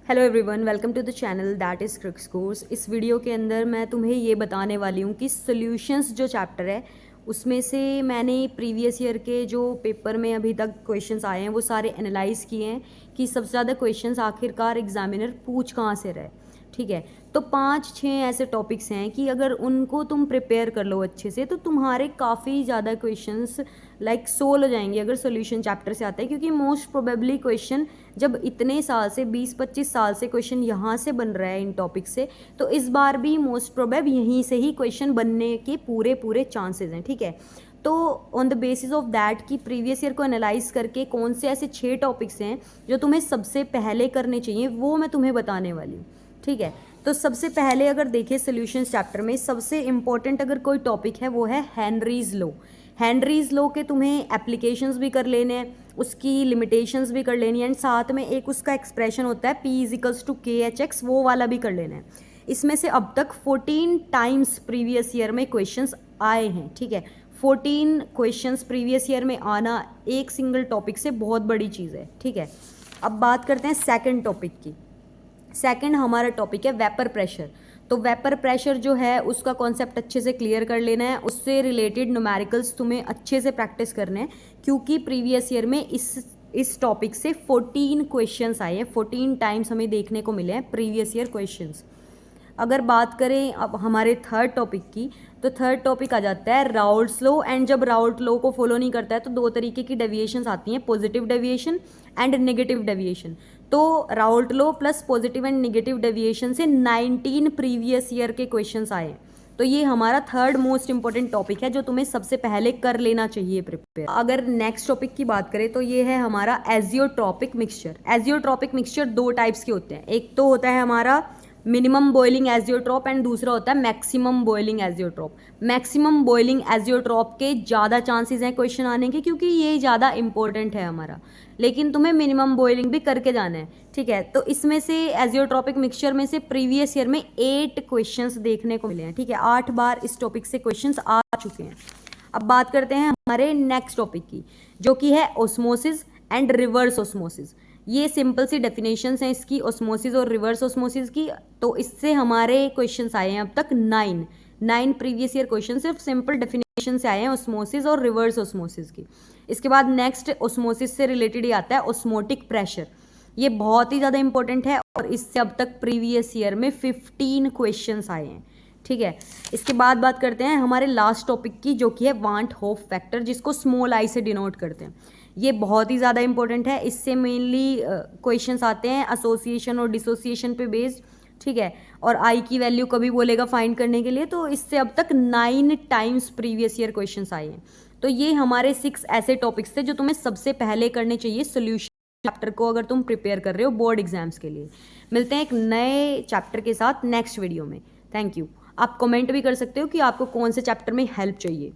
Hello everyone, welcome to the channel that is क्रिक्स course. इस video के अंदर मैं तुम्हें ये बताने वाली हूँ कि सॉल्यूशंस जो चैप्टर है उसमें से मैंने प्रीवियस ईयर के जो पेपर में अभी तक क्वेश्चंस आए हैं वो सारे एनालाइज़ किए हैं कि सबसे ज़्यादा क्वेश्चंस आखिरकार एग्जामिनर पूछ कहाँ से रहे। ठीक है, तो 5-6 ऐसे टॉपिक्स हैं कि अगर उनको तुम प्रिपेयर कर लो अच्छे से तो तुम्हारे काफ़ी ज़्यादा क्वेश्चंस लाइक सोल्व हो जाएंगे अगर सॉल्यूशन चैप्टर से आता है, क्योंकि मोस्ट प्रोबेबली क्वेश्चन जब इतने साल से 20-25 साल से क्वेश्चन यहाँ से बन रहा है इन टॉपिक से, तो इस बार भी मोस्ट प्रोबेब यहीं से ही क्वेश्चन बनने के पूरे पूरे चांसेस हैं। ठीक है, तो on the basis of that कि प्रीवियस ईयर को एनालाइज करके कौन से ऐसे 6 टॉपिक्स हैं जो तुम्हें सबसे पहले करने चाहिए वो मैं तुम्हें बताने वाली हूँ। ठीक है, तो सबसे पहले अगर देखें सॉल्यूशंस चैप्टर में सबसे इंपॉर्टेंट अगर कोई टॉपिक है वो है हेनरीज लॉ। हेनरीज लॉ के तुम्हें एप्लीकेशंस भी कर लेने हैं, उसकी लिमिटेशंस भी कर लेनी है, एंड साथ में एक उसका एक्सप्रेशन होता है P=KHX, वो वाला भी कर लेना है। इसमें से अब तक 14 टाइम्स प्रीवियस ईयर में क्वेश्चंस आए हैं। ठीक है, 14 क्वेश्चंस प्रीवियस ईयर में आना एक सिंगल टॉपिक से बहुत बड़ी चीज़ है। ठीक है, अब बात करते हैं सेकेंड टॉपिक की। सेकंड हमारा टॉपिक है वेपर प्रेशर। तो वेपर प्रेशर जो है उसका कॉन्सेप्ट अच्छे से क्लियर कर लेना है, उससे रिलेटेड न्यूमेरिकल्स तुम्हें अच्छे से प्रैक्टिस करने हैं, क्योंकि प्रीवियस ईयर में इस टॉपिक से 14 क्वेश्चंस आए हैं, 14 टाइम्स हमें देखने को मिले हैं प्रीवियस ईयर क्वेश्चंस। अगर बात करें अब हमारे थर्ड टॉपिक की, तो थर्ड टॉपिक आ जाता है राउल्ट्स लॉ। एंड जब राउल्ट लॉ को फॉलो नहीं करता है तो दो तरीके की डेविएशंस आती हैं, positive deviation and negative deviation. तो Raoult law plus positive and negative deviation से 19 प्रीवियस ईयर के क्वेश्चंस आए। तो ये हमारा थर्ड मोस्ट इंपॉर्टेंट टॉपिक है जो तुम्हें सबसे पहले कर लेना चाहिए प्रिपेयर। अगर नेक्स्ट टॉपिक की बात करें तो ये है हमारा एजियोट्रॉपिक मिक्सचर। एजियोट्रॉपिक मिक्सचर दो टाइप्स के होते हैं, एक तो होता है हमारा मिनिमम बॉइलिंग एजियोट्रॉप एंड दूसरा होता है maximum boiling azeotrope. Maximum boiling azeotrope के ज़्यादा चांसेस हैं क्वेश्चन आने के, क्योंकि ये ज़्यादा इंपॉर्टेंट है हमारा, लेकिन तुम्हें मिनिमम बॉइलिंग भी करके जाना है। ठीक है, तो इसमें से एजियोट्रॉपिक मिक्सचर में से प्रीवियस ईयर में 8 क्वेश्चंस देखने को मिले हैं। ठीक है, 8 बार इस टॉपिक से क्वेश्चंस आ चुके हैं। अब बात करते हैं हमारे नेक्स्ट टॉपिक की, जो कि है ऑस्मोसिस एंड रिवर्स ऑस्मोसिस। ये सिंपल सी डेफिनेशंस हैं इसकी, ऑस्मोसिस और रिवर्स ऑस्मोसिस की। तो इससे हमारे क्वेश्चंस आए हैं अब तक 9 प्रीवियस ईयर क्वेश्चन सिर्फ सिंपल डेफिनेशन से आए हैं ऑस्मोसिस और रिवर्स ऑस्मोसिस की। इसके बाद नेक्स्ट ऑस्मोसिस से रिलेटेड ही आता है ऑस्मोटिक प्रेशर। ये बहुत ही ज़्यादा इंपॉर्टेंट है और इससे अब तक प्रीवियस ईयर में 15 क्वेश्चंस आए हैं। ठीक है, इसके बाद बात करते हैं हमारे लास्ट टॉपिक की, जो कि है वांट होप फैक्टर, जिसको स्मॉल आई से डिनोट करते हैं। ये बहुत ही ज़्यादा इंपॉर्टेंट है, इससे मेनली क्वेश्चंस आते हैं एसोसिएशन और डिसोसिएशन पे बेस्ड। ठीक है, और आई की वैल्यू कभी बोलेगा फाइंड करने के लिए, तो इससे अब तक 9 टाइम्स प्रीवियस ईयर क्वेश्चंस आए हैं। तो ये हमारे 6 ऐसे टॉपिक्स थे जो तुम्हें सबसे पहले करने चाहिए सोल्यूशन चैप्टर को, अगर तुम प्रिपेयर कर रहे हो बोर्ड एग्जाम्स के लिए। मिलते हैं एक नए चैप्टर के साथ नेक्स्ट वीडियो में। Thank you. आप कमेंट भी कर सकते हो कि आपको कौन से चैप्टर में हेल्प चाहिए।